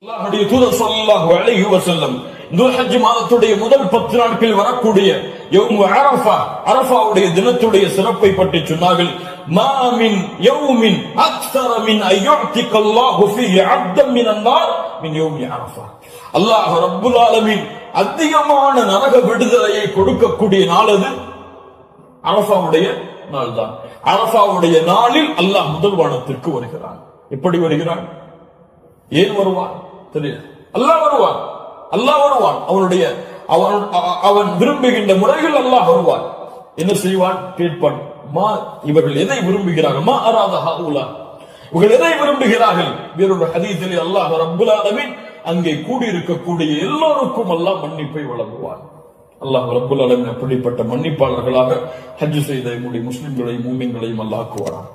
அல்லாஹ்வுடைய தூதர் ஸல்லல்லாஹு அலைஹி வஸல்லம் துல்ஹஜ் மாதத்துடைய முதல் 10 நாட்களில் வரக்கூடிய யௌம் அரஃபா, அரஃபாவுடைய தினத்துடைய சிறப்பை பற்றி சொன்னார்கள். மா மின் யௌமின் அக்ஸர மின் அய்யுதிக அல்லாஹு ஃபீஹி அப்தன் மினன் நார் மின் யௌமி அரஃபா. அல்லாஹ் ரப்புல் ஆலமீன் அதிகமான நரக விடுதலையை கொடுக்கக்கூடிய நாள் அது அரஃபாவுடைய நாள் தான். அரஃபாவுடைய நாளில் அல்லாஹ் முதல் வானத்திற்கு வருகிறான். எப்படி வருகிறான்? ஏன் வருவான் தெரியாது. அல்லாஹ் வருவான், அல்லாஹ் வருவான். அவன் விரும்புகின்ற முறையில் அல்லாஹ் வருவான். என்ன செய்வான்? கேட்பான். மா இவர்கள் எதை விரும்புகிறார்கள்? மா அராத ஹாஉலா, இவர்கள் எதை விரும்புகிறார்கள்? வேறொரு ஹதீஸிலே அல்லாஹ் ரப்புல் ஆலமீன் அங்கே கூடியிருக்கக்கூடிய எல்லோருக்கும் அல்லாஹ் மன்னிப்பை வழங்குவான். அல்லாஹ் ரப்புல் ஆலமீன் அப்படிப்பட்ட மன்னிப்பாளர்களாக ஹஜ் செய்த நம்முடைய முஸ்லிம்களையும் மூமின்களையும் அல்லாஹ் ஆக்குவான்.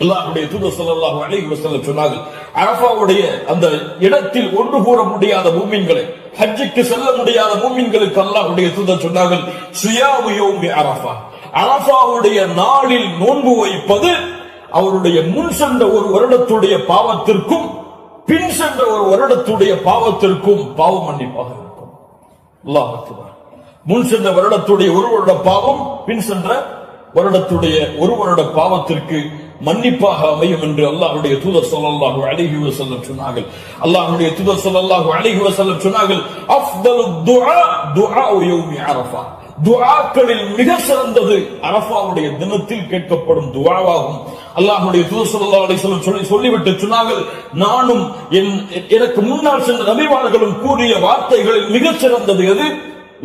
அல்லாஹ்வுடைய தூதர் ஸல்லல்லாஹு அலைஹி வஸல்லம் சொன்னார்கள், அரஃபாவுடைய அந்த இடத்தில் ஒன்று கூற முடியாத மூமின்களை, ஹஜ்ஜுக்கு செல்ல முடியாத மூமின்களுக்கு அல்லாஹ்வுடைய தூதர் சொன்னார்கள், ஸியாமு யௌமி அரஃபா, அரஃபாவுடைய நாளில் நோன்பு வைப்பது அவருடைய முன் சென்ற ஒரு வருடத்துடைய பாவத்திற்கும் பின் சென்ற ஒரு வருடத்துடைய பாவத்திற்கும் பாவ மன்னிப்பாக இருக்கும். அல்லாஹ் அக்பர். முன் சென்ற வருடத்துடைய ஒரு வருட பாவம் பின் சென்ற வருடத்துடைய ஒரு வருட பாவத்திற்கு மன்னிப்பாக அமையும் என்று அல்லாஹ்வுடைய தூதர் ஸல்லல்லாஹு அலைஹி வஸல்லம் சொன்னார்கள். அல்லாஹ்வுடைய தூதர் ஸல்லல்லாஹு அலைஹி வஸல்லம் சொன்னார்கள், அஃதலு துஆ துஆ யௌமி அரஃபா, துஆக்களில் மிக சிறந்தது அரஃபாவுடைய தினத்தில் கேட்கப்படும் துஆவாகும். அல்லாஹ்வுடைய தூதர் ஸல்லல்லாஹு அலைஹி வஸல்லம் சொல்லிவிட்டு சொன்னார்கள், நானும் எனக்கு முன்னால் சென்ற நபிமார்களும் கூறிய வார்த்தைகளில் மிக சிறந்தது எது?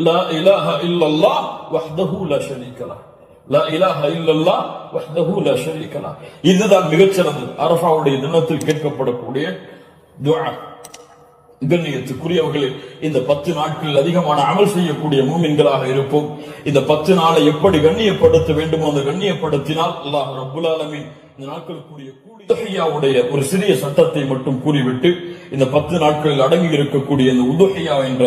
லா இலாஹா இல்லல்லாஹ் வஹ்தஹு லா ஷரீக லஹ், லா இலாஹா இல்லல்லாஹ் வஹ்தஹு லா ஷரீக லஹ். இதுதான் மிகச்சிறந்தது அரஃபாவுடைய தினத்தில் கேட்கப்படக்கூடிய துஆ. கண்ணியத்துக்குரியவர்களே, இந்த 10 நாட்களில் அதிகமான அமல் செய்யக்கூடிய மூமின்களாக இருப்போம். இந்த 10 நாளை எப்படி கண்ணியப்படுத்த வேண்டுமோ அந்த கண்ணியப்படுத்தினால் அல்லாஹ் ரப்புல் ஆலமீன் இந்த நாட்களுக்குரிய உதுஹியாவுடைய ஒரு சிறிய சட்டத்தை மட்டும் கூறிவிட்டு இந்த 10 நாட்களில் அடங்கி இருக்கக்கூடிய இந்த உதுஹியா என்ற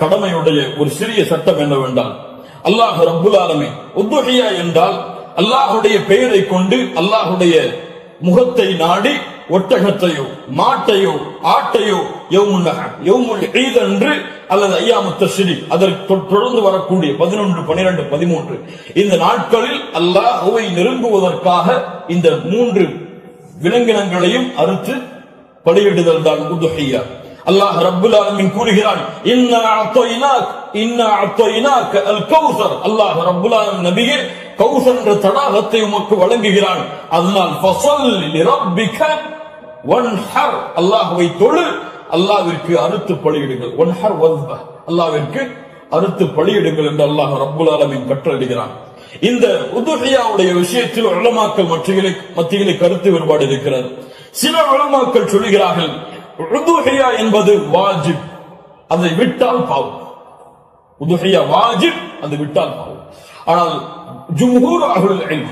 கடமையுடைய ஒரு சிறிய சட்டம் என்னவென்றால், அல்லாஹ் ரப்புல் ஆலமீன் உதுஹியா என்றால் அல்லாஹ்வுடைய பெயரை கொண்டு அல்லாஹ்வுடைய முகத்தை நாடி ஒட்டகத்தையோ மாட்டையோ ஆட்டையோ யௌமுல் நஹர், யௌமுல் ஈத் அன்று அல்லது அய்யாமுத் தஷ்ரீக் அதற்கு தொடர்ந்து வரக்கூடிய 11, 12, 13 இந்த நாட்களில் அல்லாஹ்வை நெருங்குவதற்காக இந்த 3 விலங்கினங்களையும் அறுத்து பலியிடுதல் தான் உதுஹியா. அல்லாஹ் ரப்புல் ஆலமீன் கூறுகிறான், இன்னா அஅதைனாக அல் கௌசர், அல்லாஹ் ரப்புல் ஆலமீன் நபியே கௌசர் என்ற தடாகத்தை உமக்கு வழங்குகிறான். அதனால் ஃபஸல்லி லிரப்பிக வன்ஹர், அல்லாஹ்வை தொழு, அல்லாஹ்விற்கு அறுத்து பலியிடுங்கள். வன்ஹர் வஸ்ப, அல்லாஹ்விற்கு அறுத்து பலியிடுங்கள் என்று அல்லாஹ் ரப்புல் ஆலமீன் கட்டளையிடுகிறான். இந்த உதுஹியாவுடைய விஷயத்தில் உலமாக்கள் மத்தியிலே கருத்து வேறுபாடு இருக்கிறது. சில உலமாக்கள் சொல்கிறார்கள், உதுஹியா என்பது வாஜிப், அதை விட்டால் பாவம். உதுஹியா வாஜிப், அதை விட்டால் பாவம். ஆனால் ஜும்ஹூர் அஹ்லுல் இல்ம்,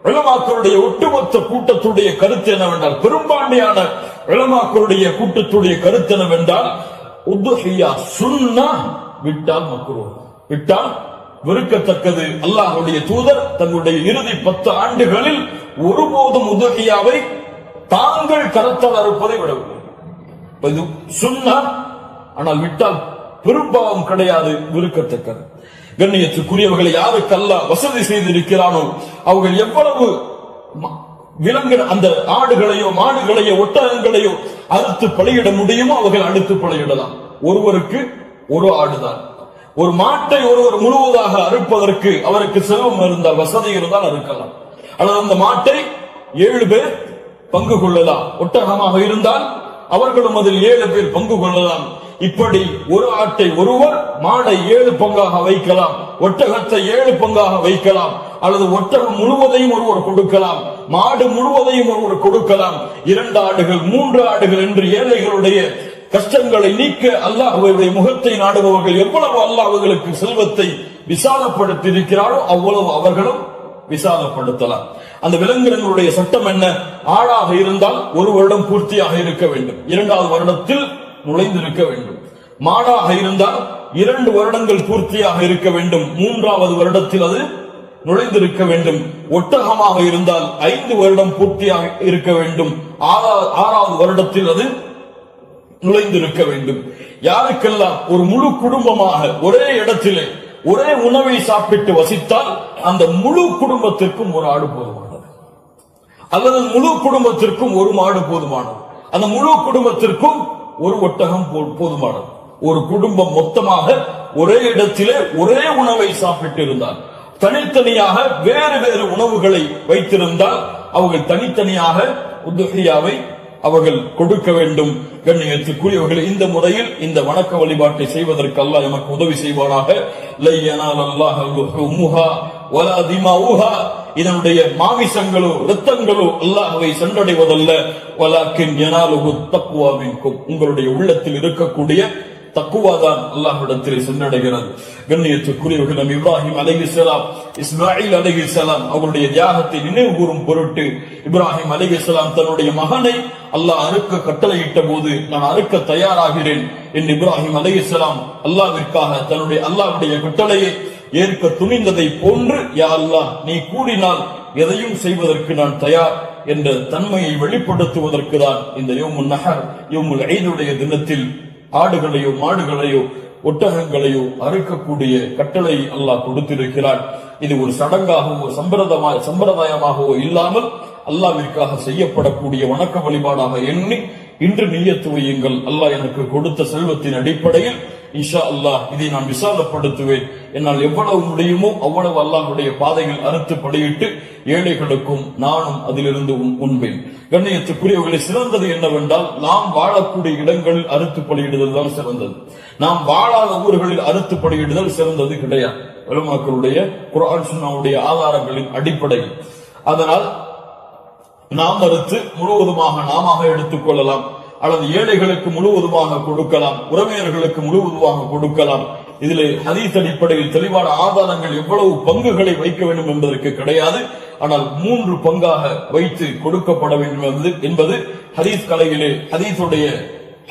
உலமாக்களுடைய ஒட்டுமொத்த கூட்டத்துடைய கருத்து என்னவென்றால், பெரும்பான்மையான உலமாக்களுடைய கூட்டத்துடைய கருத்து என்னவென்றால், உதுஹியா சுன்னah, விட்டால் மக்ரூஹ், விட்டால் வெறுக்கத்தக்கது. அல்லாஹ்வுடைய தூதர் தங்களுடைய இறுதி 10 ஆண்டுகளில் ஒருபோதும் உதுஹியாவை தாங்கள் கரத்தால் அறுப்பதை விடவில்லை. இது சுன்னah, ஆனால் விட்டால் பெரும்பாவம் கிடையாது, வெறுக்கத்தக்கது. கண்ணியத்துக்குரியவர்களை யாருக்கு அல்லாஹ் வசதி செய்திருக்கிறானோ அவர்கள் எவ்வளவு விலங்கு அந்த ஆடுகளையோ மாடுகளையோ ஒட்டகங்களையோ அறுத்து பலியிட முடியுமோ அவர்கள் அடுத்து பலியிடலாம். ஒருவருக்கு ஒரு ஆடுதான். ஒரு மாட்டை ஒருவர் முழுவதாக அறுப்பதற்கு அவருக்கு செல்வம் இருந்தால், வசதி இருந்தால் அறுக்கலாம். ஆனால் அந்த மாட்டை 7 பேர் பங்கு கொள்ளலாம். ஒட்டகமாக இருந்தால் அவர்களும் அதில் 7 பேர் பங்கு கொள்ளலாம். இப்படி ஒரு ஆட்டை ஒருவர், மாடை 7 பங்காக வைக்கலாம், ஒட்டகத்தை 7 பங்காக வைக்கலாம், அல்லது ஒட்டகம் முழுவதையும் ஒருவர் கொடுக்கலாம், மாடு முழுவதையும் ஒருவர் கொடுக்கலாம். 2 ஆடுகள் 3 ஆடுகள் என்று ஏழைகளுடைய கஷ்டங்களை நீக்க அல்லாஹ்வுடைய முகத்தை நாடுபவர்கள் எவ்வளவு அல்லாஹ் அவர்களுக்கு செல்வத்தை விசாலப்படுத்தி இருக்கிறாரோ அவ்வளவு அவர்களும் விசாலப்படுத்தலாம். அந்த விலங்கினங்களுடைய சட்டம் என்ன? ஆடாக இருந்தால் 1 வருடம் பூர்த்தியாக இருக்க வேண்டும், 2வது வருடத்தில் நுழைந்திருக்க வேண்டும். மாடாக இருந்தால் 2 வருடங்கள் பூர்த்தியாக இருக்க வேண்டும், 3வது வருடத்தில் அது நுழைந்திருக்க வேண்டும். ஒட்டகமாக இருந்தால் 5 வருடம் பூர்த்தியாக இருக்க வேண்டும், 6வது வருடத்தில் அது நுழைந்திருக்க வேண்டும். யாருக்கெல்லாம் ஒரு முழு குடும்பமாக ஒரே இடத்திலே ஒரே உணவை சாப்பிட்டு வசித்தால் அந்த முழு குடும்பத்திற்கும் ஒரு ஆடு போதுமானது, அல்லது முழு குடும்பத்திற்கும் ஒரு மாடு போதுமானது, அந்த முழு குடும்பத்திற்கும் ஒரு ஒட்டகம் போதுமானது. ஒரு குடும்பம் மொத்தமாக ஒரே இடத்திலே ஒரே உணவை சாப்பிட்டு இருந்தால், தனித்தனியாக வேறு வேறு உணவுகளை வைத்திருந்தால் அவர்கள் தனித்தனியாக உதுஹியாவை அவர்கள் கொடுக்க வேண்டும். கண்ணியத்துக்குரியவர்கள், இந்த முறையில் இந்த வணக்க வழிபாட்டை செய்வதற்கு அல்லாஹ் நமக்கு உதவி செய்வானாக. இதனுடைய மாமிசங்களோ இரத்தங்களோ அல்லாஹ்வை சென்றடைவதல்ல, வலாக்கின் யனாலுஹு தக்வா மின்கும், உங்களுடைய உள்ளத்தில் இருக்கக்கூடிய தக்குவாதான் அல்லாஹ்விடத்தில் சென்றடைகிறது. கண்ணியத்துக்குரியவர்கள், நபி இப்ராஹிம் அலைஹிஸ்ஸலாம் இஸ்மாயில் அலைஹிஸ்ஸலாம் அவருடைய தியாகத்தை நினைவு கூறும் பொருட்டு இப்ராஹிம் அலைஹிஸ்ஸலாம் தன்னுடைய மகனை அல்லாஹ் அறுக்க கட்டளையிட்ட போது, நான் அறுக்க தயாராகிறேன் என்று இப்ராஹிம் அலைஹிஸ்ஸலாம் அல்லாஹ்விற்காக தன்னுடைய அல்லாஹ்வுடைய கட்டளையை ஏற்க துணிந்ததை போன்று, யா அல்லாஹ் நீ கூறினால் எதையும் செய்வதற்கு நான் தயார் என்ற தன்மையை வெளிப்படுத்துவதற்கு தான் இந்த யௌமுன் நஹர் யௌமுல் ஈதுடைய தினத்தில் ஆடுகளையோ மாடுகளையோ ஒட்டகங்களையோ அறுக்கக்கூடிய கட்டளை அல்லாஹ் கொடுத்திருக்கிறார். இது ஒரு சடங்காகவோ சம்பிரதாயமாகவோ இல்லாமல் அல்லாஹ்விற்காக செய்யப்படக்கூடிய வணக்க வழிபாடாக எண்ணி இன்று நிய்யத்து வையுங்கள். அல்லாஹ் எனக்கு கொடுத்த செல்வத்தின் அடிப்படையில் இன்ஷா அல்லாஹ் இதை நான் விசாலப்படுத்துவேன், என்னால் எவ்வளவு முடியுமோ அவ்வளவு அல்லாஹ்வுடைய பாதையில் அறுத்து பலியிட்டு ஏழைகளுக்கும் நானும் அதிலிருந்து உண்பேன். கண்ணியத்துக்குரியவர்களை, சிறந்தது என்னவென்றால் நாம் வாழக்கூடிய இடங்களில் அறுத்து பலியிடுதல் தான் சிறந்தது. நாம் வாழாத ஊர்களில் அறுத்து பலியிடுதல் சிறந்தது கிடையாது, உலமாக்களுடைய குர்ஆன் சுன்னவுடைய ஆதாரங்களின் அடிப்படையில். அதனால் நாம் அறுத்து முழுவதுமாக நாம எடுத்துக் கொள்ளலாம், அல்லது ஏழைகளுக்கு முழுவதுமாக கொடுக்கலாம், உறவினர்களுக்கு முழுவதுமாக கொடுக்கலாம். இதில் ஹதீஸ் அடிப்படையில் தெளிவான ஆதாரங்கள் எவ்வளவு பங்குகளை வைக்க வேண்டும் என்பதற்கு கிடையாது. ஆனால் 3 பங்காக வைத்து கொடுக்கப்பட வேண்டும் என்பது ஹதீஸ் கலையிலே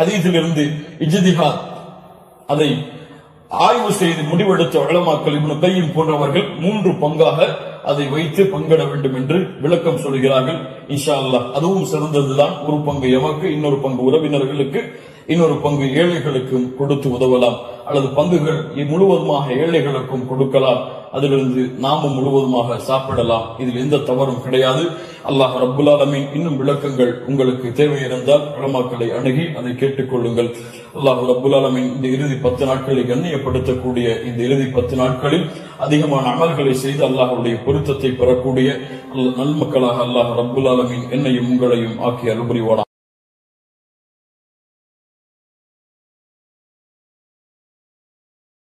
ஹதீஸிலிருந்து இஜ்திஹாத் அதை ஆய்வு செய்து முடிவெடுத்த உலமாக்கள் இப்னு கையிம் போன்றவர்கள் 3 பங்காக அதை வைத்து பங்கிட வேண்டும் என்று விளக்கம் சொல்கிறார்கள். இன்ஷா அல்லாஹ் அதுவும் சிறந்ததுதான். ஒரு பங்கு எமக்கு, இன்னொரு பங்கு உறவினர்களுக்கு, இன்னொரு பங்கு ஏழைகளுக்கும் கொடுத்து உதவலாம், அல்லது பங்குகள் முழுவதுமாக ஏழைகளுக்கும் கொடுக்கலாம், அதிலிருந்து நாமும் முழுவதுமாக சாப்பிடலாம். இதில் எந்த தவறும் கிடையாது. அல்லாஹ் ரப்புல் ஆலமீன் இன்னும் விளக்கங்கள் உங்களுக்கு தேவை இருந்தால் உலமாக்களை அணுகி அதை கேட்டுக்கொள்ளுங்கள். அல்லாஹ் ரப்புல் ஆலமீன் இந்த இறுதி 10 நாட்களை கண்ணியப்படுத்தக்கூடிய இந்த இறுதி 10 நாட்களில் அதிகமான அமல்களை செய்து அல்லாஹ்வுடைய பொருத்தத்தை பெறக்கூடிய நல்மக்களாக அல்லாஹ் ரப்புல் ஆலமீன் என்னையும் உங்களையும் ஆக்கி அருள்புரிவானாக.